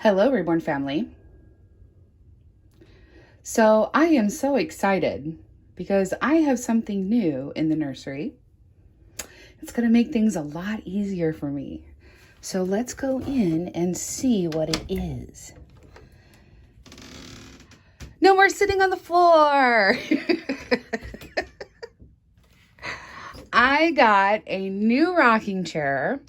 Hello, Reborn family. So I am so excited because I have something new in the nursery. It's going to make things a lot easier for me. So let's go in and see what it is. No more sitting on the floor. I got a new rocking chair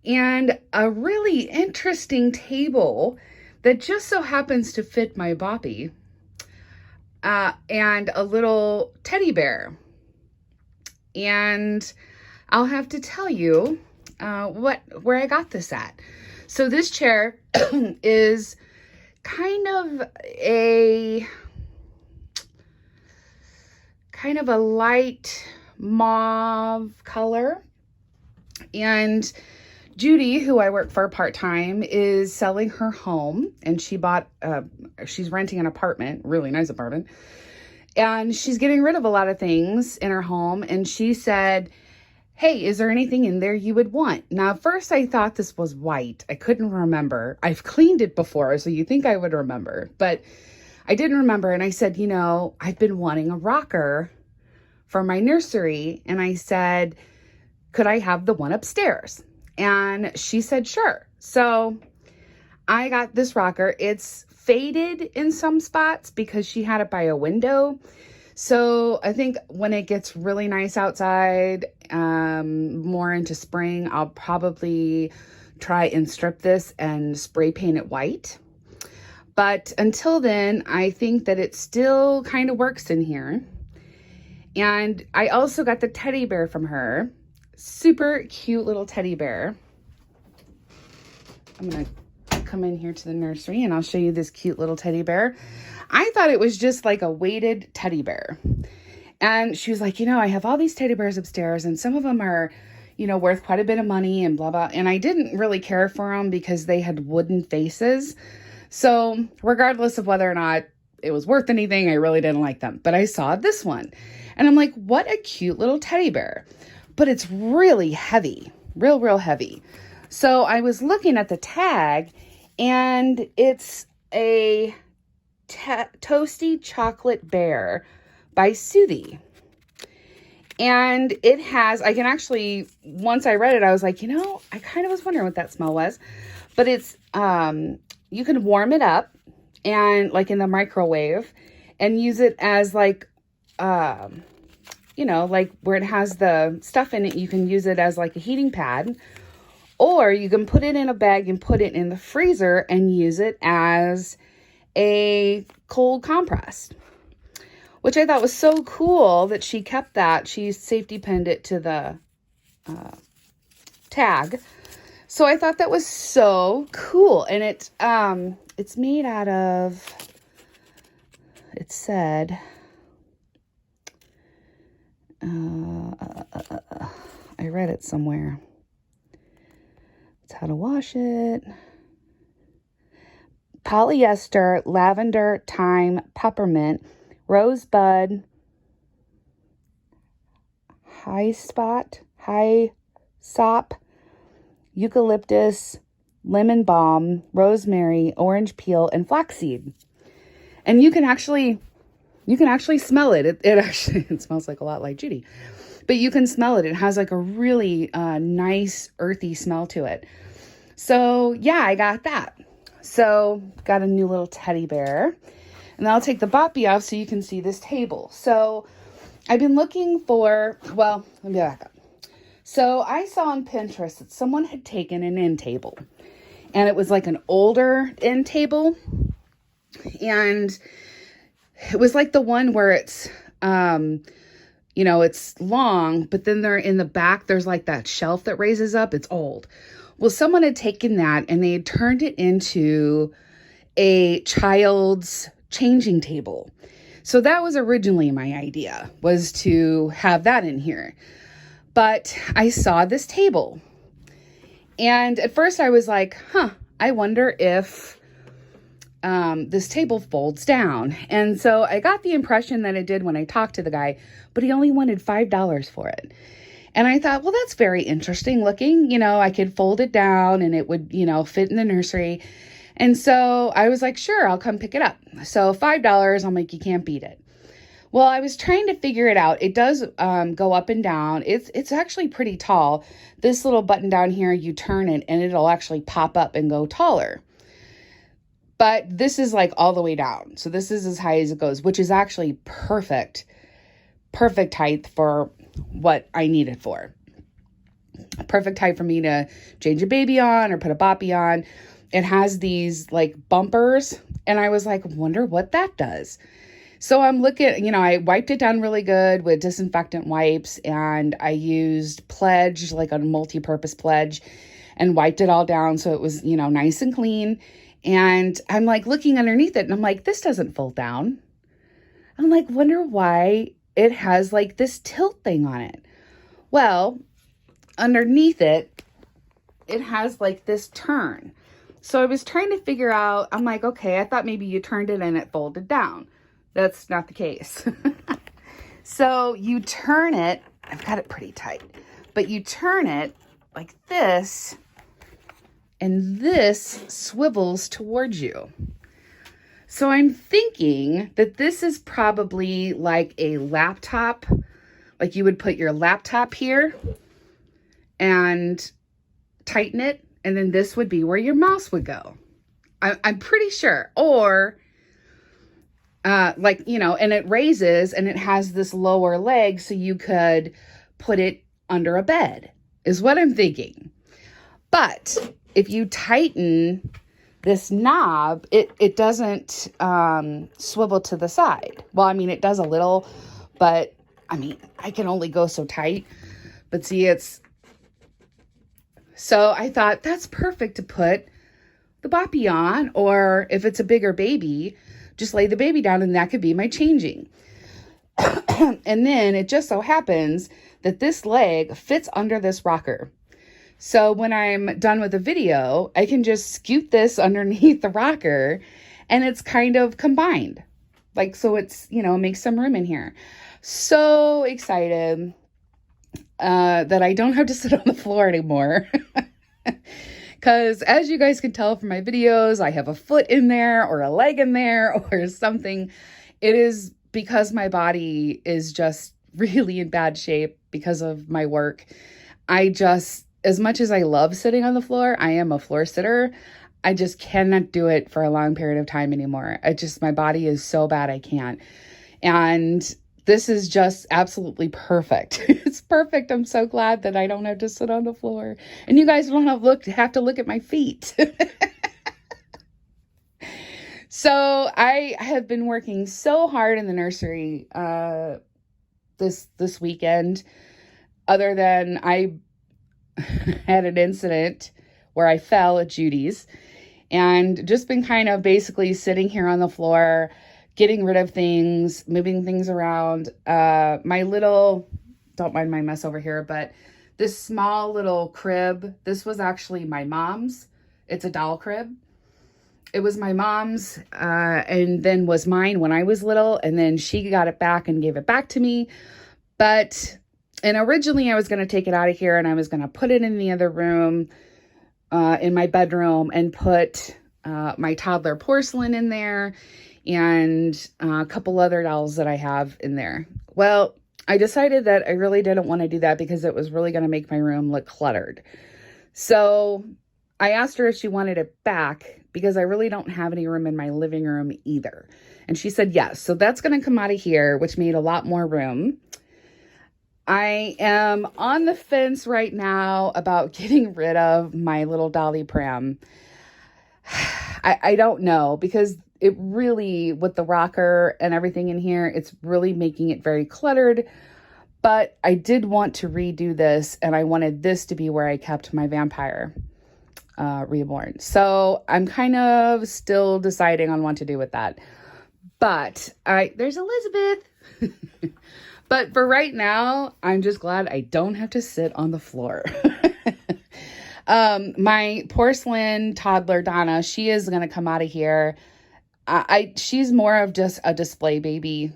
and a really interesting table that just so happens to fit my boppy, and a little teddy bear. And I'll have to tell you where I got this at. So this chair is kind of a light mauve color, and Judy, who I work for part-time, is selling her home, and she's renting an apartment, really nice apartment, and she's getting rid of a lot of things in her home, and she said, hey, is there anything in there you would want? Now, at first I thought this was white. I couldn't remember. I've cleaned it before, so you think I would remember, but I didn't remember, and I said, I've been wanting a rocker for my nursery, and I said, could I have the one upstairs? And she said, sure. So I got this rocker. It's faded in some spots because she had it by a window. So I think when it gets really nice outside, more into spring, I'll probably try and strip this and spray paint it white. But until then, I think that it still kind of works in here. And I also got the teddy bear from her. Super cute little teddy bear. I'm going to come in here to the nursery and I'll show you this cute little teddy bear. I thought it was just like a weighted teddy bear. And she was like, I have all these teddy bears upstairs and some of them are, worth quite a bit of money and blah, blah. And I didn't really care for them because they had wooden faces. So regardless of whether or not it was worth anything, I really didn't like them. But I saw this one and I'm like, what a cute little teddy bear. But it's really heavy, real heavy. So I was looking at the tag and it's a Toasty Chocolate Bear by Soothie. And it has, I can actually, once I read it, I was like, I kind of was wondering what that smell was. But it's, you can warm it up and like in the microwave and use it as like, like where it has the stuff in it, you can use it as like a heating pad, or you can put it in a bag and put it in the freezer and use it as a cold compress, which I thought was so cool that she kept that. She safety pinned it to the tag. So I thought that was so cool. And it's made out of, it said, I read it somewhere. It's how to wash it. Polyester, lavender, thyme, peppermint, rosebud, high sop, eucalyptus, lemon balm, rosemary, orange peel, and flaxseed. And you can actually smell it. It smells like a lot like Judy, but you can smell it. It has like a really nice earthy smell to it. So yeah, I got that. So got a new little teddy bear, and I'll take the boppy off so you can see this table. So I've been looking for, well, let me back up. So I saw on Pinterest that someone had taken an end table, and it was like an older end table, and it was like the one where it's, it's long, but then they're in the back, there's like that shelf that raises up. It's old. Well, someone had taken that and they had turned it into a child's changing table. So that was originally my idea, was to have that in here. But I saw this table. And at first I was like, I wonder if this table folds down. And so I got the impression that it did when I talked to the guy, but he only wanted $5 for it. And I thought, well, that's very interesting looking. I could fold it down and it would, fit in the nursery. And so I was like, sure, I'll come pick it up. So $5, I'm like, you can't beat it. Well, I was trying to figure it out. It does go up and down. It's actually pretty tall. This little button down here, you turn it and it'll actually pop up and go taller. But this is like all the way down. So this is as high as it goes, which is actually perfect height for what I need it for. Perfect height for me to change a baby on or put a boppy on. It has these like bumpers, and I was like, wonder what that does. So I'm looking, I wiped it down really good with disinfectant wipes, and I used Pledge, like a multi-purpose Pledge, and wiped it all down so it was, nice and clean. And I'm like looking underneath it, and I'm like, this doesn't fold down. I'm like, wonder why it has like this tilt thing on it. Well, underneath it, it has like this turn. So I was trying to figure out, I'm like, okay, I thought maybe you turned it and it folded down. That's not the case. So you turn it, I've got it pretty tight, but you turn it like this, and this swivels towards you. So I'm thinking that this is probably like a laptop, like you would put your laptop here and tighten it, and then this would be where your mouse would go. I'm pretty sure. Or and it raises and it has this lower leg so you could put it under a bed, is what I'm thinking. But if you tighten this knob, it doesn't swivel to the side. Well, it does a little, but I can only go so tight. But see, so I thought that's perfect to put the boppy on, or if it's a bigger baby, just lay the baby down and that could be my changing. And then it just so happens that this leg fits under this rocker. So when I'm done with the video, I can just scoot this underneath the rocker and it's kind of combined. Like, so it's, makes some room in here. So excited that I don't have to sit on the floor anymore. Because as you guys can tell from my videos, I have a foot in there or a leg in there or something. It is because my body is just really in bad shape because of my work. As much as I love sitting on the floor, I am a floor sitter. I just cannot do it for a long period of time anymore. My body is so bad I can't. And this is just absolutely perfect. It's perfect. I'm so glad that I don't have to sit on the floor. And you guys don't have to look at my feet. So I have been working so hard in the nursery this weekend, other than I had an incident where I fell at Judy's, and just been kind of basically sitting here on the floor, getting rid of things, moving things around. My little, don't mind my mess over here, but this small little crib, this was actually my mom's. It's a doll crib. It was my mom's, and then was mine when I was little, and then she got it back and gave it back to me. And originally I was going to take it out of here and I was going to put it in the other room, in my bedroom, and put my toddler porcelain in there and a couple other dolls that I have in there. Well, I decided that I really didn't want to do that because it was really going to make my room look cluttered. So I asked her if she wanted it back because I really don't have any room in my living room either. And she said yes. So that's going to come out of here, which made a lot more room. I am on the fence right now about getting rid of my little dolly pram. I don't know, because it really, with the rocker and everything in here, it's really making it very cluttered. But I did want to redo this, and I wanted this to be where I kept my vampire reborn. So I'm kind of still deciding on what to do with that. But there's Elizabeth. But for right now, I'm just glad I don't have to sit on the floor. My porcelain toddler, Donna, she is going to come out of here. She's more of just a display baby.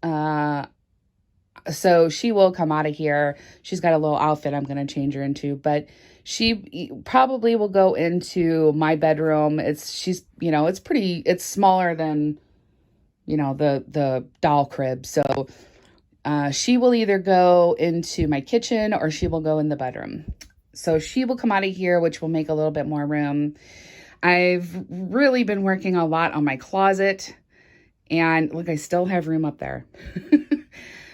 So she will come out of here. She's got a little outfit I'm going to change her into, but She probably will go into my bedroom. It's smaller than, the doll crib. So she will either go into my kitchen or she will go in the bedroom. So she will come out of here, which will make a little bit more room. I've really been working a lot on my closet, and look, I still have room up there.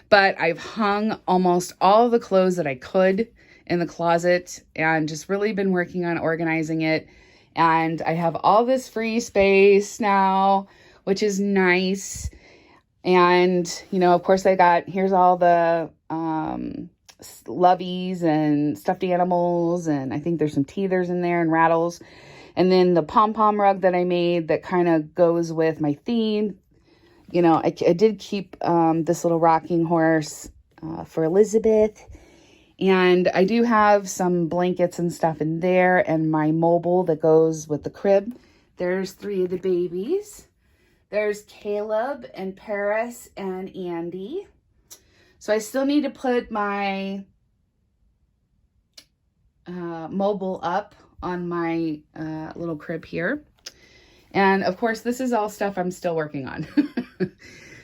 But I've hung almost all the clothes that I could in the closet and just really been working on organizing it. And I have all this free space now, which is nice. And, of course here's all the loveys and stuffed animals. And I think there's some teethers in there and rattles. And then the pom-pom rug that I made that kind of goes with my theme. I did keep this little rocking horse for Elizabeth. And I do have some blankets and stuff in there and my mobile that goes with the crib. There's 3 of the babies. There's Caleb and Paris and Andy. So I still need to put my mobile up on my little crib here. And of course, this is all stuff I'm still working on.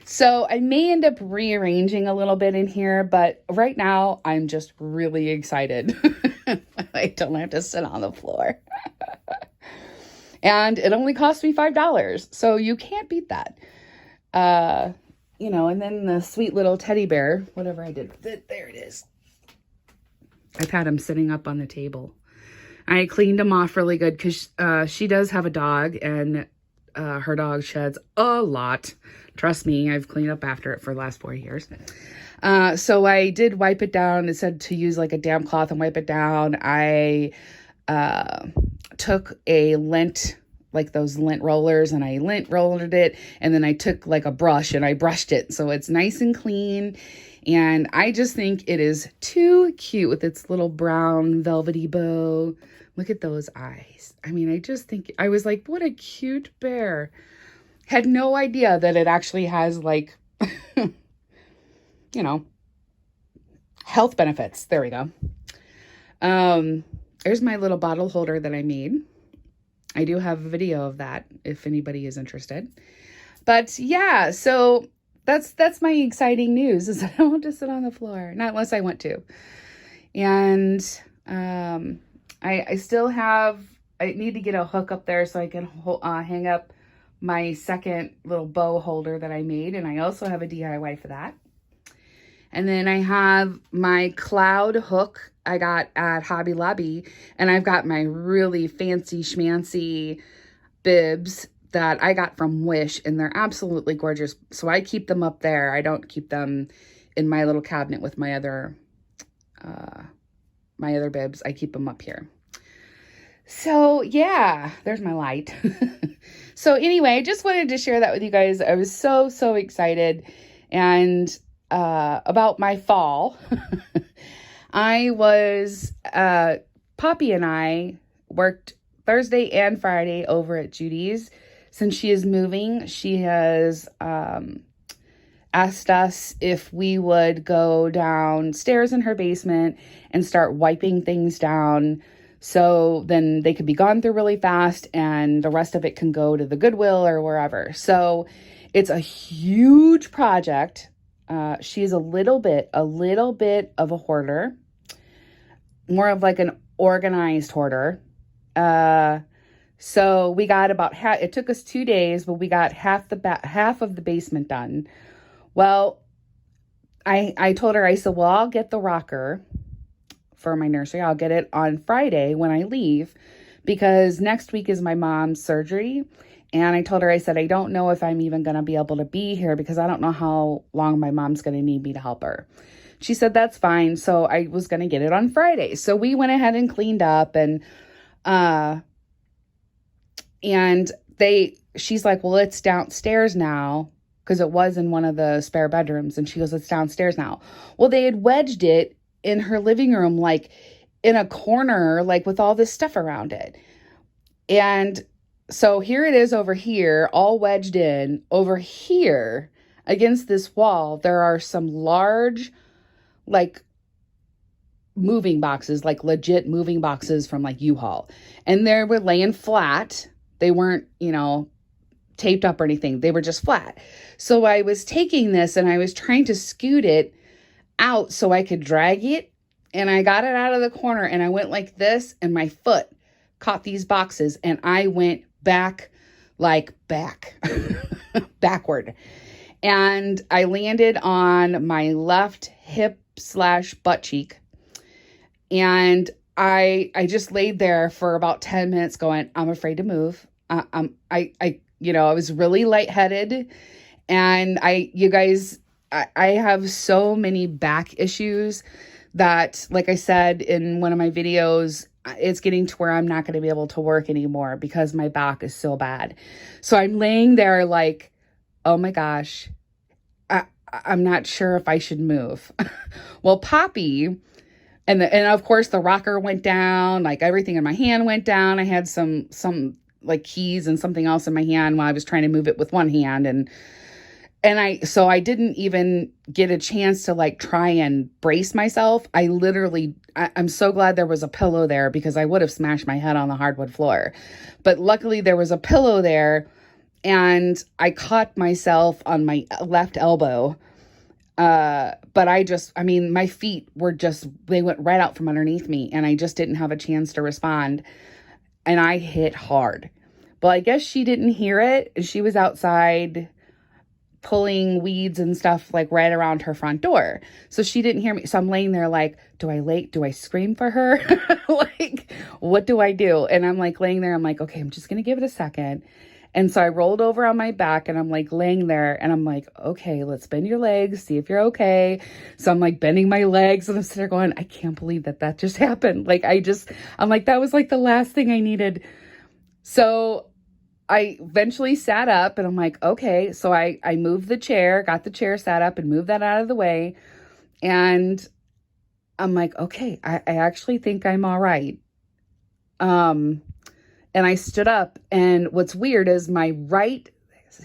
So I may end up rearranging a little bit in here, but right now I'm just really excited. I don't have to sit on the floor. And it only cost me $5. So you can't beat that. And then the sweet little teddy bear, whatever I did with it, there it is. I've had him sitting up on the table. I cleaned him off really good because she does have a dog, and her dog sheds a lot. Trust me, I've cleaned up after it for the last 4 years. So I did wipe it down. It said to use like a damp cloth and wipe it down. I took a lint, like those lint rollers, and I lint rolled it. And then I took like a brush and I brushed it. So it's nice and clean. And I just think it is too cute with its little brown velvety bow. Look at those eyes. I mean, I was like, what a cute bear. Had no idea that it actually has like, health benefits. There we go. There's my little bottle holder that I made. I do have a video of that if anybody is interested. But yeah, so that's my exciting news, is that I don't have to sit on the floor, not unless I want to. And I need to get a hook up there so I can hang up my second little bow holder that I made. And I also have a DIY for that. And then I have my cloud hook I got at Hobby Lobby. And I've got my really fancy schmancy bibs that I got from Wish. And they're absolutely gorgeous. So I keep them up there. I don't keep them in my little cabinet with my other bibs. I keep them up here. So yeah, there's my light. So anyway, I just wanted to share that with you guys. I was so excited. And about my fall, Poppy and I worked Thursday and Friday over at Judy's. Since she is moving, she has asked us if we would go downstairs in her basement and start wiping things down, so then they could be gone through really fast and the rest of it can go to the Goodwill or wherever. So it's a huge project. She's a little bit of a hoarder, more of like an organized hoarder. So we got about half. It took us 2 days, but we got half of the basement done. Well, I told her, I said, well, I'll get the rocker for my nursery. I'll get it on Friday when I leave, because next week is my mom's surgery. And I told her, I said, I don't know if I'm even going to be able to be here because I don't know how long my mom's going to need me to help her. She said, that's fine. So I was going to get it on Friday. So we went ahead and cleaned up, and she's like, well, it's downstairs now, because it was in one of the spare bedrooms. And she goes, it's downstairs now. Well, they had wedged it in her living room, like in a corner, like with all this stuff around it. And so here it is over here, all wedged in. Over here against this wall, there are some large, like moving boxes, like legit moving boxes from like U-Haul. And they were laying flat. They weren't, taped up or anything. They were just flat. So I was taking this and I was trying to scoot it out so I could drag it. And I got it out of the corner and I went like this and my foot caught these boxes and I went back, backward. And I landed on my left hip / butt cheek. And I just laid there for about 10 minutes going, I'm afraid to move. I was really lightheaded. And you guys, I have so many back issues that, like I said in one of my videos, it's getting to where I'm not going to be able to work anymore because my back is so bad. So I'm laying there like, oh my gosh, I'm not sure if I should move. Well, Poppy, and of course the rocker went down, like everything in my hand went down. I had some like keys and something else in my hand while I was trying to move it with one hand. And I didn't even get a chance to like try and brace myself. I'm so glad there was a pillow there because I would have smashed my head on the hardwood floor. But luckily there was a pillow there and I caught myself on my left elbow. But my feet they went right out from underneath me and I just didn't have a chance to respond. And I hit hard. But I guess she didn't hear it. She was outside pulling weeds and stuff like right around her front door. So she didn't hear me. So I'm laying there like, do I scream for her? Like, what do I do? And I'm like laying there. I'm like, okay, I'm just going to give it a second. And so I rolled over on my back and I'm like laying there and I'm like, okay, let's bend your legs, see if you're okay. So I'm like bending my legs and I'm sitting there going, I can't believe that just happened. Like, I'm like, that was like the last thing I needed. So I eventually sat up and I'm like, okay. So I moved the chair, got the chair sat up and moved that out of the way. And I'm like, okay, I actually think I'm all right. And I stood up and what's weird is my right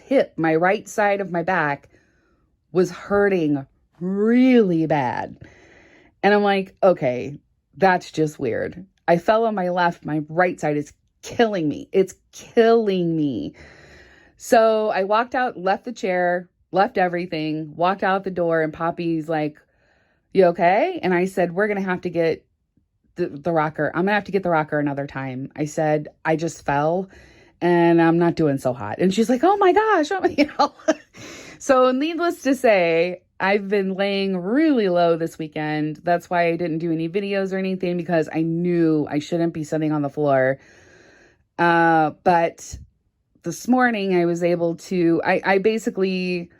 hip, my right side of my back was hurting really bad. And I'm like, okay, that's just weird. I fell on my left, my right side is killing me. It's killing me. So I walked out, left the chair, left everything, walked out the door and Poppy's like, you okay? And I said, we're going to have to get the rocker. I'm going to have to get the rocker another time. I said, I just fell and I'm not doing so hot. And she's like, oh my gosh. So needless to say, I've been laying really low this weekend. That's why I didn't do any videos or anything because I knew I shouldn't be sitting on the floor. But this morning I was able to, I basically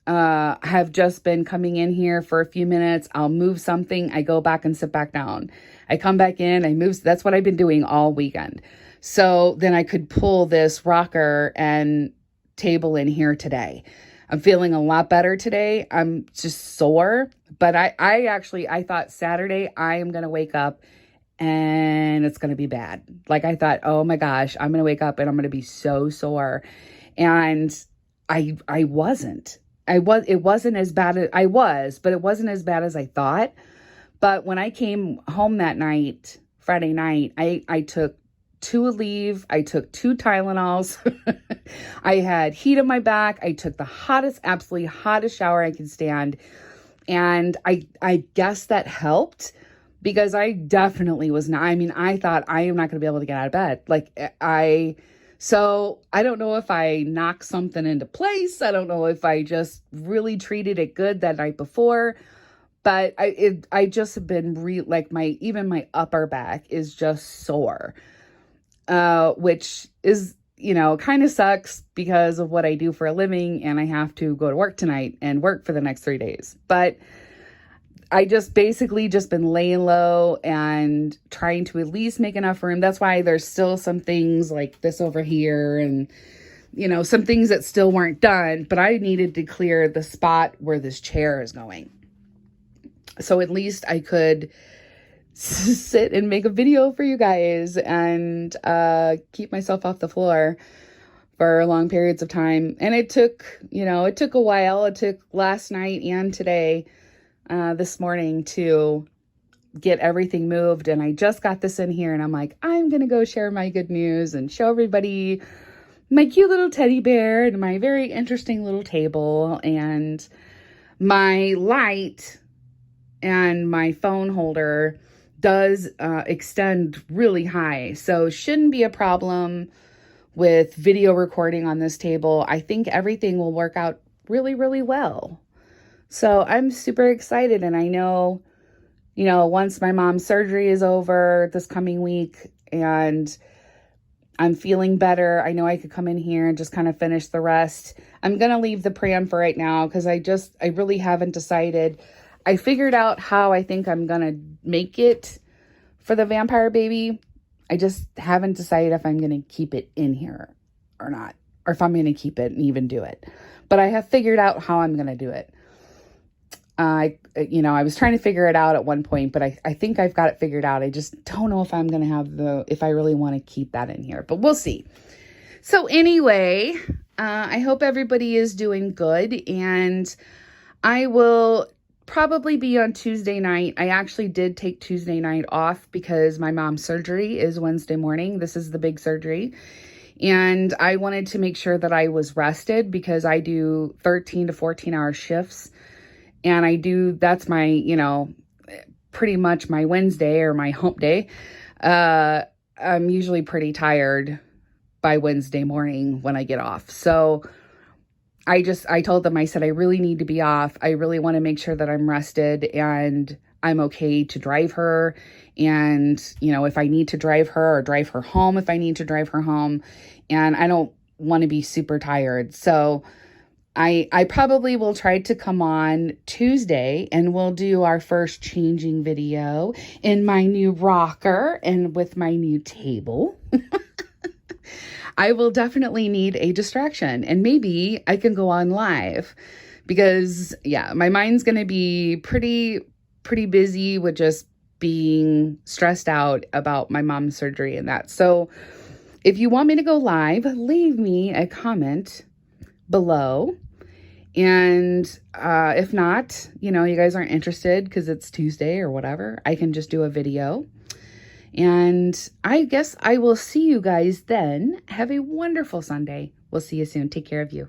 have just been coming in here for a few minutes. I'll move something. I go back and sit back down. I come back in, I move. That's what I've been doing all weekend. So then I could pull this rocker and table in here today. I'm feeling a lot better today. I'm just sore, but I thought Saturday I am going to wake up and it's going to be bad. Like I thought, oh my gosh, I'm going to wake up and I'm going to be so sore. And I wasn't. It wasn't as bad as I was, but it wasn't as bad as I thought. But when I came home that night, Friday night, I took 2 Aleve. I took 2 Tylenols. I had heat in my back. I took the absolutely hottest shower I could stand. And I guess that helped because I definitely was not, I thought I am not going to be able to get out of bed. So I don't know if I knocked something into place. I don't know if I just really treated it good that night before, but I just have been even my upper back is just sore, which is, kind of sucks because of what I do for a living and I have to go to work tonight and work for the next 3 days. But I just basically just been laying low and trying to at least make enough room. That's why there's still some things like this over here and, some things that still weren't done, but I needed to clear the spot where this chair is going. So at least I could sit and make a video for you guys and keep myself off the floor for long periods of time. And it took a while. It took last night and today, this morning to get everything moved. And I just got this in here and I'm like, I'm going to go share my good news and show everybody my cute little teddy bear and my very interesting little table and my light and my phone holder does extend really high. So shouldn't be a problem with video recording on this table. I think everything will work out really, really well. So I'm super excited. And I know, once my mom's surgery is over this coming week and I'm feeling better, I know I could come in here and just kind of finish the rest. I'm going to leave the pram for right now because I really haven't decided. I figured out how I think I'm going to make it for the vampire baby. I just haven't decided if I'm going to keep it in here or not, or if I'm going to keep it and even do it. But I have figured out how I'm going to do it. I was trying to figure it out at one point, but I think I've got it figured out. I just don't know if I'm going to have if I really want to keep that in here, but we'll see. So anyway, I hope everybody is doing good, and I will probably be on Tuesday night. I actually did take Tuesday night off because my mom's surgery is Wednesday morning. This is the big surgery. And I wanted to make sure that I was rested because I do 13 to 14 hour shifts. And that's my, pretty much my Wednesday or my hump day. I'm usually pretty tired by Wednesday morning when I get off. So I told them, I said, I really need to be off. I really want to make sure that I'm rested and I'm okay to drive her. And, if I need to drive her or drive her home, if I need to drive her home, and I don't want to be super tired. So I probably will try to come on Tuesday and we'll do our first changing video in my new rocker and with my new table. I will definitely need a distraction, and maybe I can go on live because my mind's going to be pretty busy with just being stressed out about my mom's surgery and that. So if you want me to go live, leave me a comment below. And if not, you guys aren't interested because it's Tuesday or whatever, I can just do a video. And I guess I will see you guys then. Have a wonderful Sunday. We'll see you soon. Take care of you.